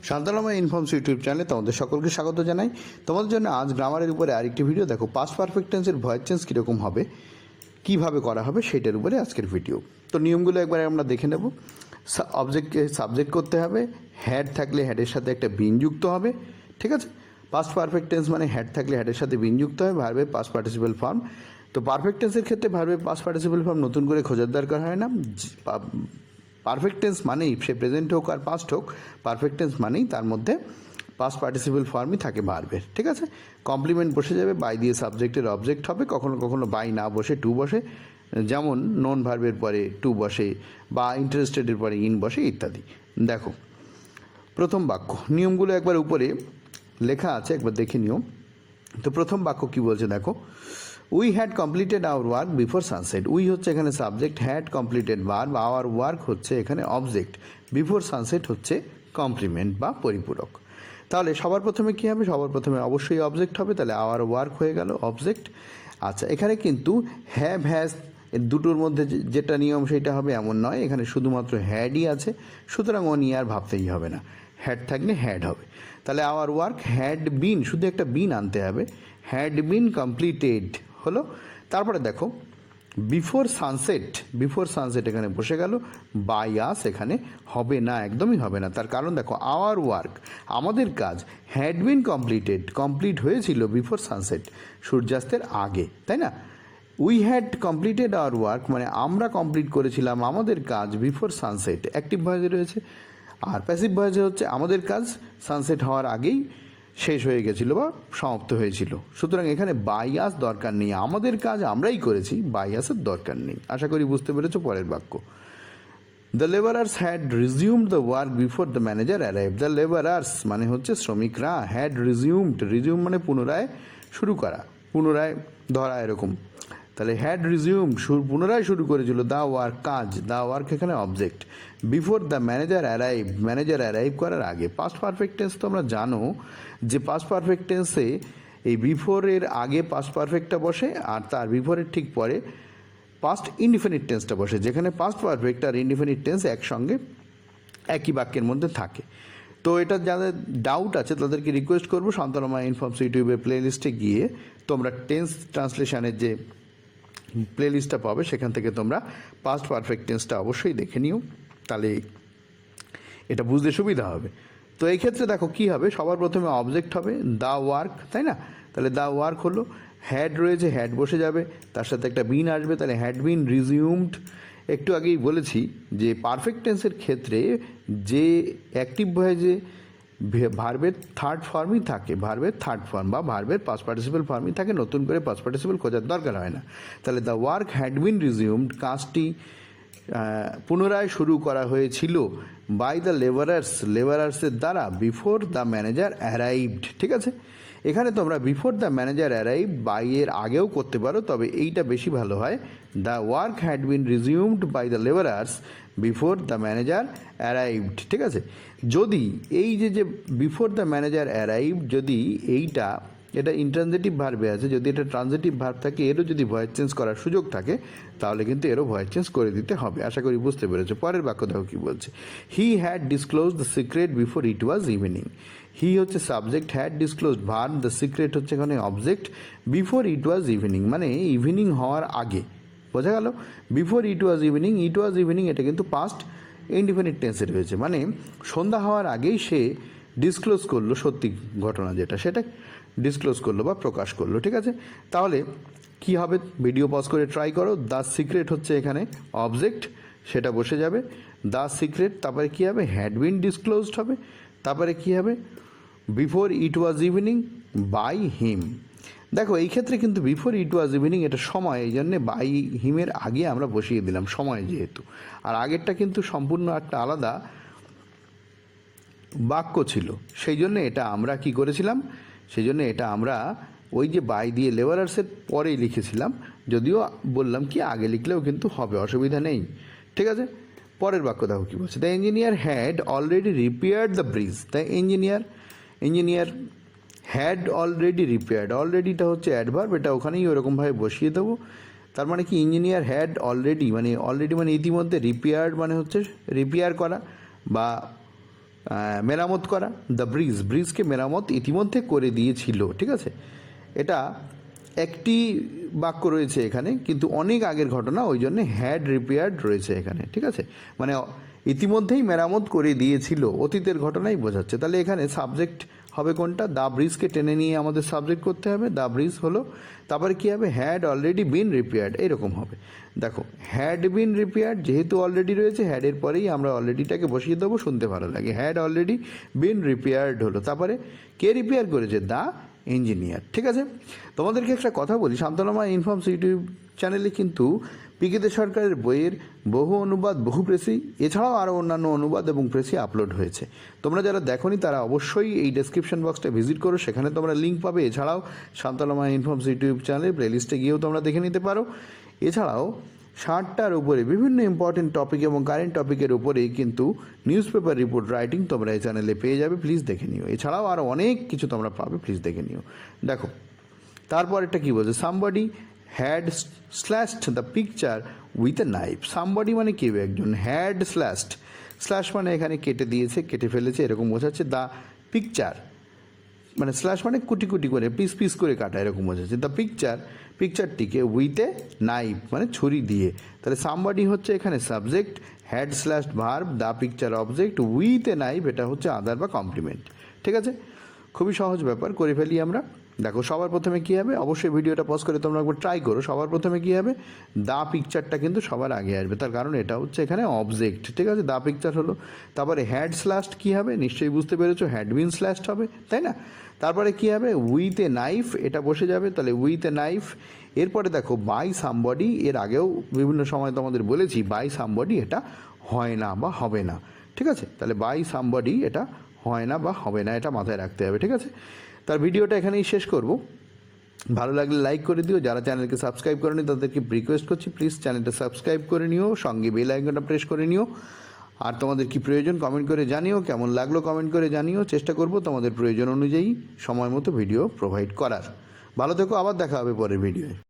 শান্তনাময় informs YouTube চ্যানেলে তোমাদের সকলকে স্বাগত জানাই। তোমাদের জন্য আজ গ্রামারের উপরে আরেকটি ভিডিও। দেখো পাস্ট পারফেক্ট টেন্সের ভয়েস চেঞ্জ কীরকম হবে, কীভাবে করা হবে সেটার উপরে আজকের ভিডিও। তো নিয়মগুলো একবার আমরা দেখে নেব। অবজেক্টকে সাবজেক্ট করতে হবে, হ্যাড থাকলে হ্যাডের সাথে একটা বিন যুক্ত হবে, ঠিক আছে। পাস্ট পারফেক্ট টেন্স মানে হ্যাড থাকলে হ্যাডের সাথে বিন যুক্ত হবে, ভার্বের পাস্ট পার্টিসিপেল ফর্ম। তো পারফেক্ট টেন্সের ক্ষেত্রে ভার্বের পাস্ট পার্টিসিপেল ফর্ম নতুন করে খোঁজার দরকার হয় না। পারফেক্ট টেন্স মানেই সে প্রেজেন্ট হোক আর পাস্ট হোক, পারফেক্ট টেন্স মানেই তার মধ্যে পাস্ট পার্টিসিপল ফর্মই থাকে ভার্বের, ঠিক আছে। কমপ্লিমেন্ট বসে যাবে, বাই দিয়ে সাবজেক্টের অবজেক্ট হবে, কখনো কখনো বাই না বসে টু বসে, যেমন নন ভার্বের পরে টু বসে বা ইন্টারেস্টেডের পরে ইন বসে ইত্যাদি। দেখো প্রথম বাক্য, নিয়মগুলো একবার উপরে লেখা আছে, একবার দেখে নিও। তো প্রথম বাক্য কি বলছে দেখো, we had completed our work before sunset. We হচ্ছে এখানে subject, had completed verb, our work হচ্ছে এখানে অবজেক্ট, বিফোর সানসেট হচ্ছে কমপ্লিমেন্ট বা পরিপূরক। তাহলে সবার প্রথমে কী হবে, সবার প্রথমে অবশ্যই অবজেক্ট হবে, তাহলে আওয়ার ওয়ার্ক হয়ে গেল অবজেক্ট। আচ্ছা, এখানে কিন্তু হ্যাভ হ্যাজ দুটোর মধ্যে যেটা নিয়ম সেটা হবে এমন নয়, এখানে শুধুমাত্র হ্যাডই আছে, সুতরাং ও নিয়ে আর ভাবতেই হবে না, হ্যাড থাকলে হ্যাড হবে। তাহলে আওয়ার ওয়ার্ক হ্যাড বিন, শুধু একটা বিন আনতে হবে, হ্যাড বিন কমপ্লিটেড হলো। তারপরে দেখো বিফোর সানসেট, বিফোর সানসেট এখানে বসে গেল, বাই আস এখানে হবে না, একদমই হবে না। তার কারণ দেখো আওয়ার ওয়ার্ক আমাদের কাজ হ্যাড বিন কমপ্লিটেড, কমপ্লিট হয়েছিল বিফোর সানসেট সূর্যাস্তের আগে, তাই না। We had completed our work মানে আমরা কমপ্লিট করেছিলাম আমাদের কাজ বিফোর সানসেট, অ্যাক্টিভ ভয়েসে রয়েছে। আর প্যাসিভ ভয়েসে হচ্ছে আমাদের কাজ সানসেট হওয়ার আগেই শেষ হয়ে গেছিলো বা সমাপ্ত হয়েছিল, সুতরাং এখানে বাইয়াস দরকার নেই, আমাদের কাজ আমরাই করেছি, বাইয়াসের দরকার নেই। আশা করি বুঝতে পেরেছো। পরের বাক্য, the labourers had resumed the work before the manager arrive. The labourers মানে হচ্ছে শ্রমিকরা, হ্যাড রিজিউমড, রিজিউম মানে পুনরায় শুরু করা, পুনরায় ধরা এরকম। তাহলে হ্যাড রিজিউম পুনরায় শুরু করেছিল দ্য ওয়ার্ক, কাজ, দ্য ওয়ার্ক এখানে object, before the manager arrive, manager arrive করার আগে। পাস্ট পারফেক্ট টেন্স তো আমরা জানো যে পাস্ট পারফেক্ট টেন্সে এই বিফোরের আগে পাস্ট পারফেক্টটা বসে আর তার বিফোরের ঠিক পরে পাস্ট ইনডিফিনিট টেন্সটা বসে, যেখানে পাস্ট পারফেক্ট আর ইনডিফিনিট টেন্স একসঙ্গে একই বাক্যের মধ্যে থাকে। তো এটা যাদের ডাউট আছে তাদেরকে রিকোয়েস্ট করবো শান্তনাময় ইনফর্মস ইউটিউবের প্লেলিস্টে গিয়ে তোমরা টেন্স ট্রান্সলেশনের যে প্লেলিস্টটা পাবে সেখান থেকে তোমরা পাস্ট পারফেক্ট টেন্সটা অবশ্যই দেখে নিও, তাহলে এটা বুঝতে সুবিধা হবে। তো এই ক্ষেত্রে দেখো কী হবে, সবার প্রথমে অবজেক্ট হবে দ্য ওয়ার্ক, তাই না। তাহলে দ্য ওয়ার্ক হলো, হ্যাড রয়েছে, হ্যাড বসে যাবে, তার সাথে একটা বিন আসবে, তাহলে হ্যাড বিন রিজিউমড। একটু আগেই বলেছি যে পারফেক্ট টেন্সের ক্ষেত্রে যে অ্যাক্টিভ ভয়েসে ভার্বের থার্ড ফর্মই থাকে, ভার্বের থার্ড ফর্ম বা ভার্বের পাস্ট পার্টিসিপল ফর্মই থাকে, নতুন করে পাস্ট পার্টিসিপল খোঁজার দরকার হয় না। তাহলে দ্য ওয়ার্ক হ্যাড বিন রিজিউমড, কাজটি পুনরায় শুরু করা হয়েছিল বাই দ্য লেবারার্স, লেবারার্সের দ্বারা, বিফোর দ্য ম্যানেজার অ্যারাইভড, ঠিক আছে। এখানে তোমরা before the manager arrive by এর আগেও করতে পারো, তবে এইটা বেশি ভালো হয়। The work had been resumed by the labourers before the manager arrived, ঠিক আছে। যদি এই যে বিফোর দ্য ম্যানেজার অ্যারাইভ, যদি এটা ইন্ট্রানজিটিভ ভার্বে আছে, যদি এটা ট্রানজিটিভ ভার্ব থাকে, এরও যদি ভয়েস চেঞ্জ করার সুযোগ থাকে তাহলে কিন্তু এরও ভয়েস চেঞ্জ করে দিতে হবে। আশা করি বুঝতে পেরেছো। পরের বাক্য দেখো কী বলছে, he had disclose the secret before it was evening. He হচ্ছে subject, had disclosed verb, the secret হচ্ছে এখানে object, before it was evening মানে ইভিনিং হওয়ার আগে, বোঝা গেল। Before it was evening, it was evening এটা কিন্তু পাস্ট ইনডিফিনিট টেন্সে রয়েছে, মানে সন্ধ্যা হওয়ার আগেই সে ডিসক্লোজ করলো, সত্যি ঘটনা যেটা সেটা ডিসক্লোজ করলো বা প্রকাশ করলো, ঠিক আছে। তাহলে কি হবে, ভিডিও পজ করে ট্রাই করো। দ্য সিক্রেট হচ্ছে এখানে অবজেক্ট, সেটা বসে যাবে, দ্য সিক্রেট, তারপরে কী হবে, হ্যাড বিন ডিসক্লোজড হবে, তারপরে কী হবে, before it was evening by him. দেখো এই ক্ষেত্রে কিন্তু বিফোর ইট ওয়াজ ইভিনিং এটা সময়, এই জন্যে বাই হিমের আগে আমরা বসিয়ে দিলাম সময় যেহেতু, আর আগেরটা কিন্তু সম্পূর্ণ একটা আলাদা বাক্য ছিল, সেই জন্য এটা আমরা কি করেছিলাম, সেই জন্য এটা আমরা ওই যে বাই দিয়ে লেবারার্সের পরেই লিখেছিলাম, যদিও বললাম কি আগে লিখলেও কিন্তু হবে, অসুবিধা নেই, ঠিক আছে। পরের বাক্য দেখো কী বলছে, the engineer had already repaired the bridge. The engineer had already repaired, অলরেডিটা হচ্ছে অ্যাডভার্ব, এটা ওখানেই ওরকমভাবে বসিয়ে দেবো। তার মানে কি ইঞ্জিনিয়ার হ্যাড অলরেডি মানে ইতিমধ্যে, রিপেয়ার্ড মানে হচ্ছে রিপেয়ার করা বা মেরামত করা, দ্য ব্রিজকে মেরামত ইতিমধ্যে করে দিয়েছিল। ঠিক আছে, এটা একটি বাক্য রয়েছে এখানে, কিন্তু অনেক আগের ঘটনা, ওই জন্য হ্যাড রিপেয়ার্ড রয়েছে এখানে। ঠিক আছে, মানে ইতিমধ্যেই মেরামত করে দিয়েছিল, অতীতের ঘটনাই বোঝাচ্ছে। তাহলে এখানে সাবজেক্ট হবে কোনটা? দ্য ব্রিজকে টেনে নিয়ে আমাদের সাবজেক্ট করতে হবে, দ্য ব্রিজ হলো। তারপরে কী হবে? হ্যাড অলরেডি বিন রিপেয়ার্ড, এরকম হবে। দেখো, হ্যাড বিন রিপেয়ার্ড যেহেতু অলরেডি রয়েছে, হ্যাডের পরেই আমরা অলরেডিটাকে বসিয়ে দেবো, শুনতে ভালো লাগে। হ্যাড অলরেডি বিন রিপেয়ার্ড হলো। তারপরে কে রিপেয়ার করেছে? The engineer. ঠিক আছে, তোমাদেরকে একটা কথা বলি, শান্তনাময় ইনফর্মস ইউটিউব চ্যানেলে কিন্তু পিকেতে সরকারের বইয়ের বহু অনুবাদ, বহু প্রেসি, এছাড়াও আরও অন্যান্য অনুবাদ এবং প্রেসি আপলোড হয়েছে। তোমরা যারা দেখোনি তারা অবশ্যই এই ডেসক্রিপশন বক্সটা ভিজিট করো, সেখানে তোমরা লিঙ্ক পাবে। এছাড়াও শান্তনাময় ইনফর্মস ইউটিউব চ্যানেলের প্লেলিস্টে গিয়েও তোমরা দেখে নিতে পারো। এছাড়াও 60টার উপরে বিভিন্ন ইম্পর্টেন্ট টপিক এবং কারেন্ট টপিকের উপরেই কিন্তু নিউজ পেপার রিপোর্ট রাইটিং তোমরা এই চ্যানেলে পেয়ে যাবে, প্লিজ দেখে নিও। এছাড়াও আরও অনেক কিছু তোমরা পাবে, প্লিজ দেখে নিও। দেখো, তারপরেরটা কী বলছে? Somebody had slashed the picture with a knife. Somebody মানে কেউ একজন, হ্যাড স্ল্যাশ মানে এখানে কেটে দিয়েছে, কেটে ফেলেছে, এরকম বোঝাচ্ছে। দ্য পিকচার মানে স্ল্যাশ মানে কুটি কুটি করে, পিস করে কাটা, এরকম বোঝাচ্ছে। দ্য পিকচারটিকে উইথ এ নাইফ মানে ছুরি দিয়ে। তাহলে সামবডি হচ্ছে এখানে subject, had slash verb, the picture object, with a knife এটা হচ্ছে আদার বা কমপ্লিমেন্ট। ঠিক আছে, খুবই সহজ ব্যাপার, করে ফেলি আমরা। দেখো, সবার প্রথমে কী হবে? অবশ্যই ভিডিওটা পজ করে তোমরা একবার ট্রাই করো। সবার প্রথমে কী হবে? দ্য পিকচারটা কিন্তু সবার আগে আসবে, তার কারণ এটা হচ্ছে এখানে অবজেক্ট। ঠিক আছে, দ্য পিকচার হলো। তারপরে হ্যাড স্ল্যাশড কী হবে? নিশ্চয়ই বুঝতে পেরেছো, হ্যাড বিন স্ল্যাশড হবে, তাই না? তারপরে কী হবে? উইথ এ নাইফ, এটা বসে যাবে, তাহলে উইথ এ নাইফ। এরপরে দেখো, বাই সামবডি, এর আগেও বিভিন্ন সময় তোমাদের বলেছি বাই সামবডি এটা হয় না বা হবে না। ঠিক আছে, তাহলে বাই সামবডি এটা হয় না বা হবে না, এটা মাথায় রাখতে হবে। ঠিক আছে, তার ভিডিওটা এখানেই শেষ করব। ভালো লাগলে লাইক করে দিও, যারা চ্যানেলকে সাবস্ক্রাইব করেনি তাদেরকে রিকোয়েস্ট করছি প্লিজ চ্যানেলটা সাবস্ক্রাইব করে নিও, সঙ্গে বেল আইকনটা প্রেস করে নিও। আর তোমাদের কি প্রয়োজন কমেন্ট করে জানিও, কেমন লাগলো কমেন্ট করে জানিও। চেষ্টা করব তোমাদের প্রয়োজন অনুযায়ী সময় মতো ভিডিও প্রোভাইড করার। ভালো থেকো, আবার দেখা হবে পরের ভিডিওয়ে।